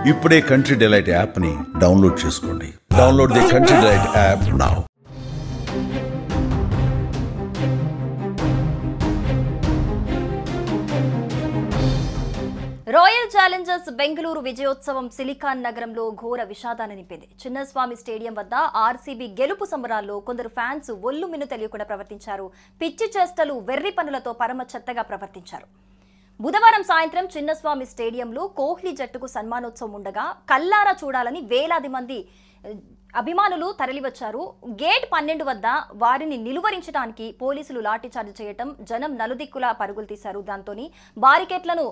ఇప్పుడే Country Delight app ని download చేసుకోండి. Download the Country Delight app now. Royal Challengers Bengaluru విజయోత్సవం సిలికాన్ నగరంలో ఘోర విషాదాన్ని నింపింది. చిన్నస్వామి స్టేడియం వద్ద ఆర్సీబీ గెలుపు సంబరాల్లో కొందరు ఫ్యాన్స్ ఒళ్ళు మిన్ను తెలియకుండా ప్రవర్తించారు. పిచ్చి చేష్టలు, వెర్రి పనులతో పరమ చెత్తగా ప్రవర్తించారు. బుధవారం సాయంత్రం చిన్నస్వామి స్టేడియంలో కోహ్లీ జట్టుకు సన్మానోత్సవం ఉండగా కల్లారా చూడాలని వేలాది మంది అభిమానులు తరలివచ్చారు. గేట్ 12 వద్ద వారిని నిలువరించడానికి పోలీసులు లాఠీచార్జ్ చేయటం, జనం నలుదిక్కులా పరుగులు తీశారు. దాంతో బారికేట్లను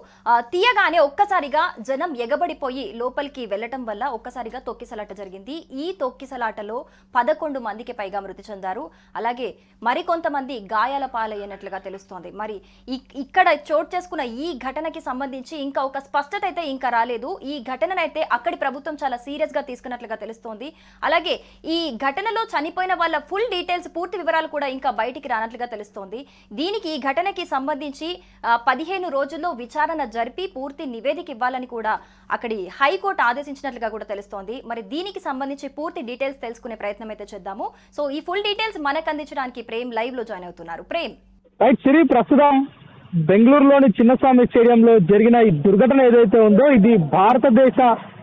తీయగానే ఒక్కసారిగా జనం ఎగబడిపోయి లోపలికి వెళ్లటం వల్ల ఒక్కసారిగా తొక్కిసలాట జరిగింది. ఈ తొక్కిసలాటలో 11 మందికి పైగా మృతి చెందారు. అలాగే మరికొంతమంది గాయాల పాలయ్యినట్లుగా తెలుస్తోంది. మరి ఇక్కడ చోటు చేసుకున్న ఈ ఘటనకి సంబంధించి ఇంకా ఒక స్పష్టత అయితే ఇంకా రాలేదు. ఈ ఘటననైతే అక్కడి ప్రభుత్వం చాలా సీరియస్ గా తీసుకున్నట్లుగా తెలుస్తోంది. అలాగే ఈ ఘటనలో చనిపోయిన వాళ్ళ ఫుల్ డీటెయిల్స్, పూర్తి వివరాలు కూడా ఇంకా బయటికి రానట్లుగా తెలుస్తోంది. దీనికి ఈ ఘటనకి సంబంధించి 15 రోజుల్లో విచారణ జరిపి పూర్తి నివేదిక ఇవ్వాలని కూడా అక్కడి హైకోర్టు ఆదేశించినట్లుగా కూడా తెలుస్తోంది. మరి దీనికి సంబంధించి పూర్తి డీటెయిల్స్ తెలుసుకునే ప్రయత్నం అయితే చేద్దాము. సో ఈ ఫుల్ డీటెయిల్స్ మనకు అందించడానికి ప్రేమ్ లైవ్ లో జాయిన్ అవుతున్నారు. ప్రేమ్, ప్రస్తుతం బెంగళూరులోని చిన్నస్వామి స్టేడియంలో జరిగిన ఈ దుర్ఘటన ఏదైతే ఉందో ఇది భారతదేశ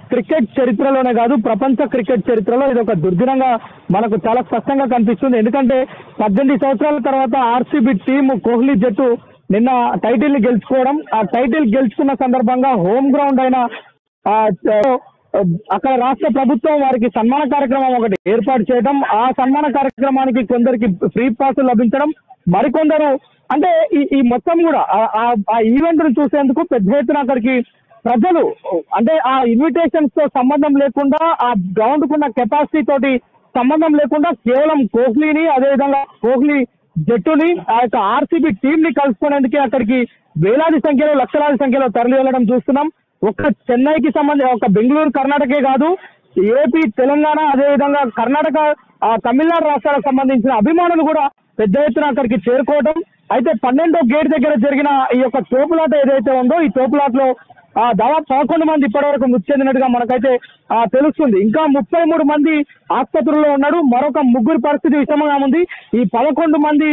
క్రికెట్ చరిత్రలోనే కాదు, ప్రపంచ క్రికెట్ చరిత్రలో ఇది ఒక దుర్దినంగా మనకు చాలా స్పష్టంగా కనిపిస్తుంది. ఎందుకంటే 18 సంవత్సరాల తర్వాత ఆర్సీబీ టీం కోహ్లీ జట్టు నిన్న టైటిల్ ని గెలుచుకోవడం, ఆ టైటిల్ గెలుచుకున్న సందర్భంగా హోమ్ గ్రౌండ్ అయిన అక్కడ రాష్ట్ర ప్రభుత్వం వారికి సన్మాన కార్యక్రమం ఒకటి ఏర్పాటు చేయడం, ఆ సన్మాన కార్యక్రమానికి కొందరికి ఫ్రీ పాస్ లభించడం, మరికొందరు అంటే ఈ మొత్తం కూడా ఆ ఈవెంట్ ను చూసేందుకు పెద్ద ఎత్తున అక్కడికి ప్రజలు అంటే ఆ ఇన్విటేషన్స్ తో సంబంధం లేకుండా, ఆ గ్రౌండ్ కున్న కెపాసిటీ తోటి సంబంధం లేకుండా కేవలం కోహ్లీని, అదేవిధంగా కోహ్లీ జట్టుని, ఆ యొక్క ఆర్సీబీ టీం ని కలుసుకునేందుకే అక్కడికి వేలాది సంఖ్యలో, లక్షలాది సంఖ్యలో తరలి వెళ్ళడం చూస్తున్నాం. ఒక చెన్నైకి సంబంధించి ఒక బెంగళూరు, కర్ణాటకే కాదు, ఏపీ, తెలంగాణ, అదేవిధంగా కర్ణాటక, తమిళనాడు రాష్ట్రాలకు సంబంధించిన అభిమానులు కూడా పెద్ద ఎత్తున అక్కడికి చేరుకోవడం. అయితే 12వ గేట్ దగ్గర జరిగిన ఈ యొక్క తోపులాట ఏదైతే ఉందో, ఈ తోపులాటలో దాదాపు 11 మంది ఇప్పటివరకు మృతి చెందినట్టుగా మనకైతే తెలుస్తుంది. ఇంకా 33 మంది ఆసుపత్రుల్లో ఉన్నాడు. మరొక 3 పరిస్థితి విషమంగా ఉంది. ఈ 11 మంది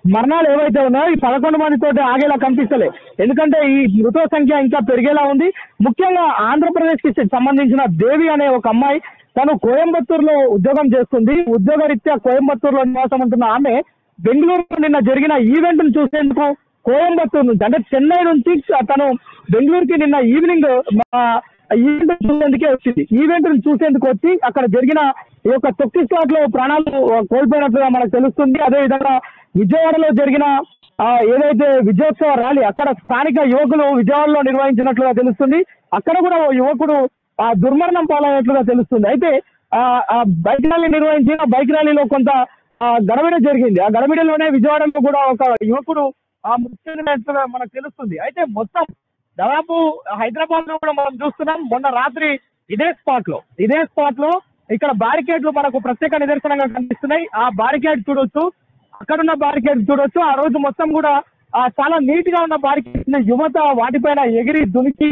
మరణాలు ఏవైతే ఉన్నాయో ఈ 11 మందితో ఆగేలా కనిపిస్తలే. ఎందుకంటే ఈ మృతుల సంఖ్య ఇంకా పెరిగేలా ఉంది. ముఖ్యంగా ఆంధ్రప్రదేశ్ కి సంబంధించిన దేవి అనే ఒక అమ్మాయి, తను కోయంబత్తూరులో ఉద్యోగం చేస్తుంది. ఉద్యోగరీత్యా కోయంబత్తూరులో నివాసం ఉంటున్న ఆమె బెంగళూరులో నిన్న జరిగిన ఈవెంట్ ను చూసేందుకు కోయంబత్తూరు నుంచి అంటే చెన్నై నుంచి తను బెంగళూరుకి నిన్న ఈవినింగ్ ఈవెంట్ చూసేందుకే వచ్చింది. ఈవెంట్ ను చూసేందుకు వచ్చి అక్కడ జరిగిన ఈ యొక్క తొక్కిస్లాట్ లో ప్రాణాలు కోల్పోయినట్లుగా మనకు తెలుస్తుంది. అదేవిధంగా విజయవాడలో జరిగిన ఏదైతే విజయోత్సవ ర్యాలీ అక్కడ స్థానిక యువకులు విజయవాడలో నిర్వహించినట్లుగా తెలుస్తుంది. అక్కడ కూడా ఓ యువకుడు దుర్మరణం పాలైనట్లుగా తెలుస్తుంది. అయితే బైక్ ర్యాలీ నిర్వహించిన బైక్ ర్యాలీలో కొంత గడబిడ జరిగింది. ఆ గడబిడలోనే విజయవాడలో కూడా ఒక యువకుడు మృతి చెందినట్లుగా మనకు తెలుస్తుంది. అయితే మొత్తం దాదాపు హైదరాబాద్ లో కూడా మనం చూస్తున్నాం. మొన్న రాత్రి ఇదే స్పాట్ లో ఇక్కడ బారికేడ్లు మనకు ప్రత్యేక నిదర్శనంగా కనిపిస్తున్నాయి. ఆ బారికేడ్ చూడొచ్చు, అక్కడున్న బారికేడ్ చూడొచ్చు. ఆ రోజు మొత్తం కూడా చాలా నీట్ గా ఉన్న బారికేడ్ యువత వాటిపైన ఎగిరి దునికి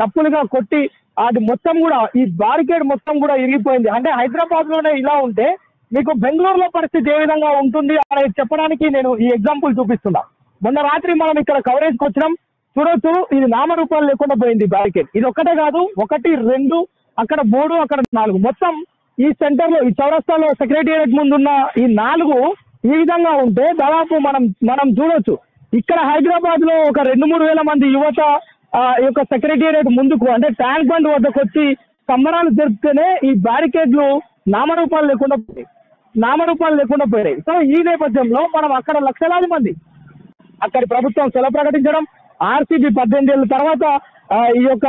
డప్పులుగా కొట్టి అది మొత్తం కూడా ఈ బారికేడ్ మొత్తం కూడా ఇరిగిపోయింది. అంటే హైదరాబాద్ లోనే ఇలా ఉంటే మీకు బెంగళూరులో పరిస్థితి ఏ విధంగా ఉంటుంది అనేది చెప్పడానికి నేను ఈ ఎగ్జాంపుల్ చూపిస్తున్నా. మొన్న రాత్రి మనం ఇక్కడ కవరేజ్కి వచ్చినాం, చూడొచ్చు. ఇది నామరూపాలు లేకుండా పోయింది బ్యారికేడ్. ఇది ఒక్కటే కాదు, 1, 2, అక్కడ 3, అక్కడ 4, మొత్తం ఈ సెంటర్ లో, ఈ చౌరస్తాలో సెక్రటేరియట్ ముందున్న ఈ 4 ఈ విధంగా ఉంటే దాదాపు మనం చూడొచ్చు. ఇక్కడ హైదరాబాద్ లో ఒక 2-3 వేల మంది యువత ఈ యొక్క సెక్రటేరియట్ ముందుకు అంటే ట్యాంక్ బండ్ వద్దకు వచ్చి సంబరాలు జరిపితేనే ఈ బ్యారికేడ్లు నామరూపాలు లేకుండా పోయినాయి. సో ఈ నేపథ్యంలో మనం అక్కడ లక్షలాది మంది అక్కడి ప్రభుత్వం సెలవు ప్రకటించడం, ఆర్సీబీ 18 ఏళ్ళ తర్వాత ఈ యొక్క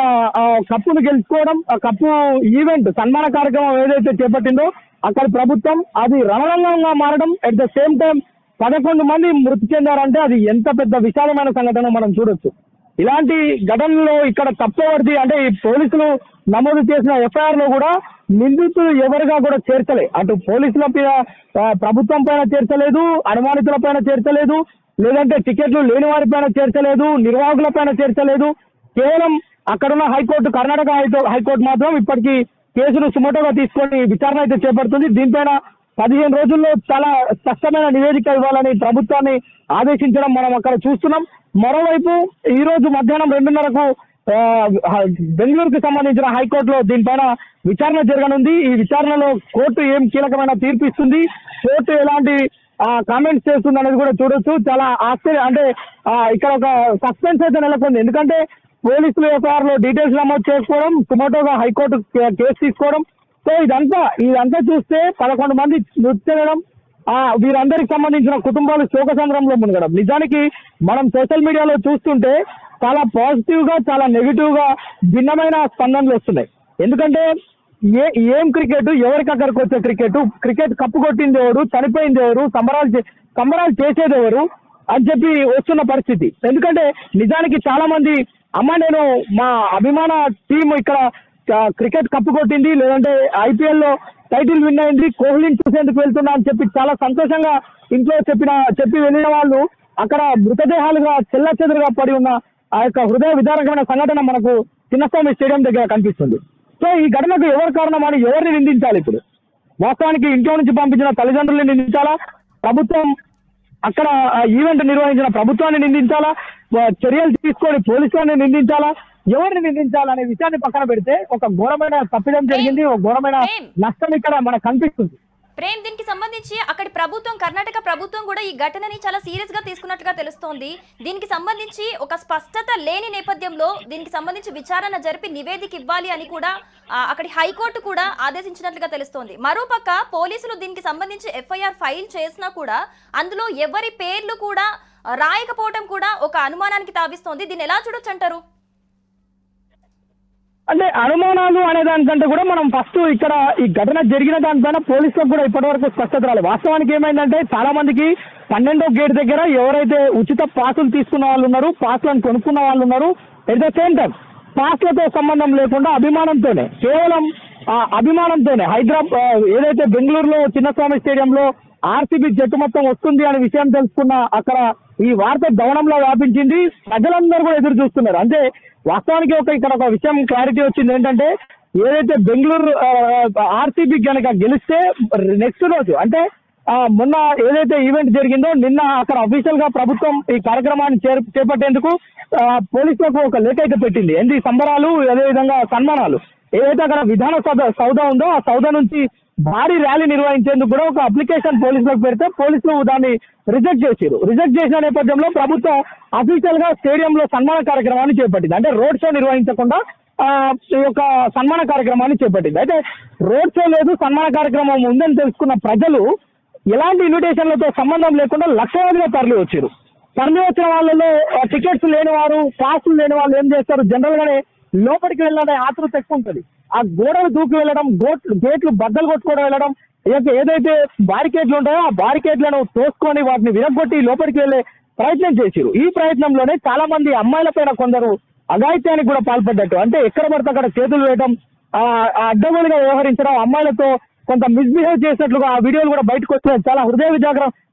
కప్పును గెలుచుకోవడం, ఆ కప్పు ఈవెంట్ సన్మాన కార్యక్రమం ఏదైతే చేపట్టిందో అక్కడి ప్రభుత్వం అది రణరంగంగా మారడం, అట్ ద సేమ్ టైం 11 మంది మృతి చెందారంటే అది ఎంత పెద్ద విశాలమైన సంఘటన మనం చూడొచ్చు. ఇలాంటి ఘటనలో ఇక్కడ తప్పవరిది అంటే ఈ పోలీసులు నమోదు చేసిన ఎఫ్ఐఆర్ లో కూడా నిందితులు ఎవరుగా కూడా చేర్చలే. అటు పోలీసుల పైన, ప్రభుత్వం పైన చేర్చలేదు, అనుమానితుల పైన చేర్చలేదు, లేదంటే టికెట్లు లేని వారి పైన చేర్చలేదు, నిర్వాహకుల పైన చేర్చలేదు. కేవలం అక్కడున్న హైకోర్టు, కర్ణాటక హైకోర్టు మాత్రం ఇప్పటికీ కేసును సుమోటోగా తీసుకొని విచారణ అయితే చేపడుతుంది. దీనిపైన 15 రోజుల్లో చాలా స్పష్టమైన నివేదిక ఇవ్వాలని ప్రభుత్వాన్ని ఆదేశించడం మనం అక్కడ చూస్తున్నాం. మరోవైపు ఈ రోజు మధ్యాహ్నం 2:30కు బెంగళూరుకు సంబంధించిన హైకోర్టులో దీనిపైన విచారణ జరగనుంది. ఈ విచారణలో కోర్టు ఏం కీలకమైన తీర్పు ఇస్తుంది, కోర్టు ఎలాంటి కామెంట్స్ చేస్తుంది అనేది కూడా చూడొచ్చు. చాలా ఆశ్చర్యం, అంటే ఇక్కడ ఒక సస్పెన్స్ అయితే నెలకొంది. ఎందుకంటే పోలీసులు ఎఫ్ఐఆర్ లో డీటెయిల్స్ నమోదు చేసుకోవడం, సుమోటోగా హైకోర్టు కేసు తీసుకోవడం, సో ఇదంతా చూస్తే 11 మంది మృతి చెందడం, వీరందరికి సంబంధించిన కుటుంబాలు శోకసంద్రంలో మునగడం. నిజానికి మనం సోషల్ మీడియాలో చూస్తుంటే చాలా పాజిటివ్ గా, చాలా నెగిటివ్ గా భిన్నమైన స్పందనలు వస్తున్నాయి. ఎందుకంటే ఏం క్రికెట్, ఎవరికి అక్కడికి వచ్చే క్రికెట్ కప్పు కొట్టింది ఎవరు, చనిపోయింది ఎవరు, సంబరాలు చేసేది ఎవరు అని చెప్పి వస్తున్న పరిస్థితి. ఎందుకంటే నిజానికి చాలా మంది నేను మా అభిమాన టీం ఇక్కడ క్రికెట్ కప్పు కొట్టింది, లేదంటే IPL లో టైటిల్ విన్ అయింది, కోహ్లీని చూసేందుకు వెళ్తున్నా అని చెప్పి చాలా సంతోషంగా ఇంట్లో చెప్పి వెళ్ళిన వాళ్ళు అక్కడ మృతదేహాలుగా చెల్లాచెదురుగా పడి ఉన్న ఆ యొక్క హృదయ విదారకమైన సంఘటన మనకు చిన్నస్వామి స్టేడియం దగ్గర కనిపిస్తుంది. సో ఈ ఘటనకు ఎవరు కారణం అని ఎవరిని నిందించాలి? ఇప్పుడు వాస్తవానికి ఇంట్లో నుంచి పంపించిన తల్లిదండ్రులను నిందించాలా, ప్రభుత్వం అక్కడ ఈవెంట్ నిర్వహించిన ప్రభుత్వాన్ని నిందించాలా, చర్యలు తీసుకొని పోలీసులను నిందించాలా, ఎవరిని నిందించాలనే విషయాన్ని పక్కన పెడితే ఒక ఘోరమైన తప్పిదం జరిగింది, ఒక ఘోరమైన నష్టం ఇక్కడ మనకు కనిపిస్తుంది. ప్రేమ్, దీనికి సంబంధించి అక్కడి ప్రభుత్వం, కర్ణాటక ప్రభుత్వం కూడా ఈ ఘటనని చాలా సీరియస్ గా తీసుకున్నట్లుగా తెలుస్తోంది. దీనికి సంబంధించి ఒక స్పష్టత లేని నేపథ్యంలో దీనికి సంబంధించి విచారణ జరిపి నివేదిక ఇవ్వాలి అని కూడా అక్కడి హైకోర్టు కూడా ఆదేశించినట్లుగా తెలుస్తోంది. మరోపక్క పోలీసులు దీనికి సంబంధించి ఎఫ్ఐఆర్ ఫైల్ చేసినా కూడా అందులో ఎవరి పేర్లు కూడా రాయకపోవడం కూడా ఒక అనుమానానికి తావిస్తోంది. దీన్ని ఎలా చూడొచ్చు అంటారు? అంటే అనుమానాలు అనే దానికంటే కూడా మనం ఫస్ట్ ఇక్కడ ఈ ఘటన జరిగిన దానిపైన పోలీసులకు కూడా ఇప్పటివరకు స్పష్టత రాలేదు. వాస్తవానికి ఏమైందంటే చాలా మందికి 12వ గేట్ దగ్గర ఎవరైతే ఉచిత పాసులు తీసుకున్న వాళ్ళు ఉన్నారు, పాసులను కొనుక్కున్న వాళ్ళు ఉన్నారు, ఎట్ ద సేమ్ టైం పాస్లతో సంబంధం లేకుండా అభిమానంతోనే, కేవలం అభిమానంతోనే హైదరాబాద్ ఏదైతే బెంగళూరులో చిన్నస్వామి స్టేడియంలో RCB జట్టు మొత్తం వస్తుంది అనే విషయం తెలుసుకున్న అక్కడ ఈ వార్త గమనంలో వ్యాపించింది. ప్రజలందరూ కూడా ఎదురు చూస్తున్నారు. అంటే వాస్తవానికి ఇక్కడ ఒక విషయం క్లారిటీ వచ్చింది ఏంటంటే, ఏదైతే బెంగళూరు RCB కనుక గెలిస్తే నెక్స్ట్ రోజు అంటే మొన్న ఏదైతే ఈవెంట్ జరిగిందో నిన్న అక్కడ అఫీషియల్ గా ప్రభుత్వం ఈ కార్యక్రమాన్ని చేపట్టేందుకు పోలీసులకు ఒక లేఖ అయితే పెట్టింది. ఏంటి సంబరాలు, అదేవిధంగా సన్మానాలు, ఏదైతే అక్కడ విధాన సౌధ ఉందో ఆ సౌధ నుంచి భారీ ర్యాలీ నిర్వహించేందుకు కూడా ఒక అప్లికేషన్ పోలీసులకు పెడితే పోలీసులు దాన్ని రిజెక్ట్ చేశారు. రిజెక్ట్ చేసిన నేపథ్యంలో ప్రభుత్వం అఫీషియల్ గా స్టేడియంలో సన్మాన కార్యక్రమాన్ని చేపట్టింది. అంటే రోడ్ షో నిర్వహించకుండా ఈ యొక్క సన్మాన కార్యక్రమాన్ని చేపట్టింది. అయితే రోడ్ షో లేదు, సన్మాన కార్యక్రమం ఉందని తెలుసుకున్న ప్రజలు ఎలాంటి ఇన్విటేషన్లతో సంబంధం లేకుండా లక్షలాదిగా తరలి వచ్చారు. తరలి వచ్చిన వాళ్ళలో టికెట్స్ లేని వారు, పాసులు లేని వాళ్ళు ఏం చేస్తారు, జనరల్ గానే లోపలికి వెళ్ళాలనే ఆతృత ఎక్కువ ఉంటుంది. ఆ గోడలు దూకి వెళ్ళడం, గేట్లు బద్దలు కొట్టుకోవడం వెళ్ళడం, ఏదైతే బారికేడ్లు ఉంటాయో ఆ బారికేడ్లను తోసుకొని వాటిని విరగొట్టి లోపలికి వెళ్లే ప్రయత్నం చేశారు. ఈ ప్రయత్నంలోనే చాలా మంది అమ్మాయిల పైన కొందరు అఘాయిత్యానికి కూడా పాల్పడ్డట్టు, అంటే ఎక్కడ పడితే అక్కడ చేతులు వేయడం, అడ్డగోలుగా వ్యవహరించడం, అమ్మాయిలతో కొంత మిస్బిహేవ్ చేసినట్లుగా ఆ వీడియోలు కూడా బయటకు వచ్చినాయి. చాలా హృదయ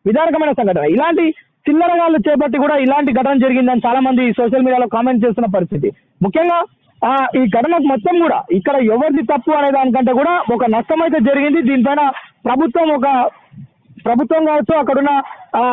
విదారకమైన సంఘటన. ఇలాంటి చిల్లరగాళ్ళు చేపట్టి కూడా ఇలాంటి ఘటన జరిగిందని చాలా మంది సోషల్ మీడియాలో కామెంట్ చేస్తున్న పరిస్థితి. ముఖ్యంగా ఈ ఘటనకు మొత్తం కూడా ఇక్కడ ఎవరిది తప్పు అనే దానికంటే కూడా ఒక నష్టం అయితే జరిగింది. దీనిపైన ప్రభుత్వం కావచ్చు, అక్కడున్న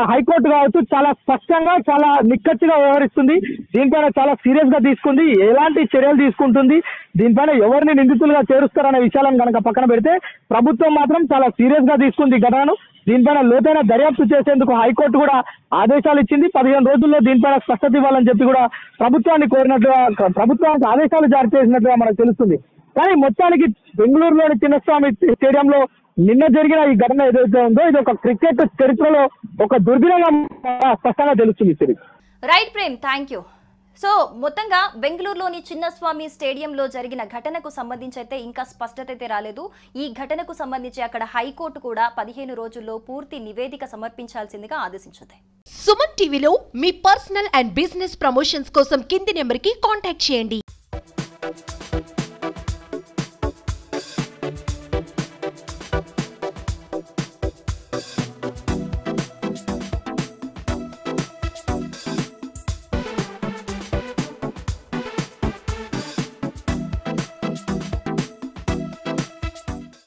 హైకోర్టు కావచ్చు చాలా స్పష్టంగా, చాలా నిక్కచ్చిగా వ్యవహరిస్తుంది. దీనిపైన చాలా సీరియస్ గా తీసుకుంది, ఎలాంటి చర్యలు తీసుకుంటుంది, దీనిపైన ఎవరిని నిందితులుగా చేరుస్తారనే విషయాలను కనుక పక్కన పెడితే ప్రభుత్వం మాత్రం చాలా సీరియస్ గా తీసుకుంది ఈ ఘటనను. దీనిపైన లోతైన దర్యాప్తు చేసేందుకు హైకోర్టు కూడా ఆదేశాలు ఇచ్చింది. 15 రోజుల్లో దీనిపైన స్పష్టత ఇవ్వాలని చెప్పి కూడా ప్రభుత్వాన్ని కోరినట్లుగా, ప్రభుత్వానికి ఆదేశాలు జారీ చేసినట్లుగా మనకు తెలుస్తుంది. కానీ మొత్తానికి బెంగళూరులోని చిన్నస్వామి స్టేడియంలో నిన్న జరిగిన ఈ ఘటన ఏదైతే ఉందో ఇది ఒక క్రికెట్ చరిత్రలో ఒక దుర్దినంగా స్పష్టంగా తెలుస్తుంది. Right Prem, thank you. So మొత్తంగా బెంగళూరులోని చిన్నస్వామి స్టేడియంలో జరిగిన ఘటనకు సంబంధించి అయితే ఇంకా స్పష్టత అయితే రాలేదు. ఈ ఘటనకు సంబంధించి అక్కడ హైకోర్టు కూడా 15 రోజుల్లో పూర్తి నివేదిక సమర్పించాల్సిందిగా ఆదేశించింది. సుమన్ టీవీలో మీ పర్సనల్ అండ్ బిజినెస్ ప్రమోషన్స్ కోసం కింది నెంబర్కి కాంటాక్ట్ చేయండి.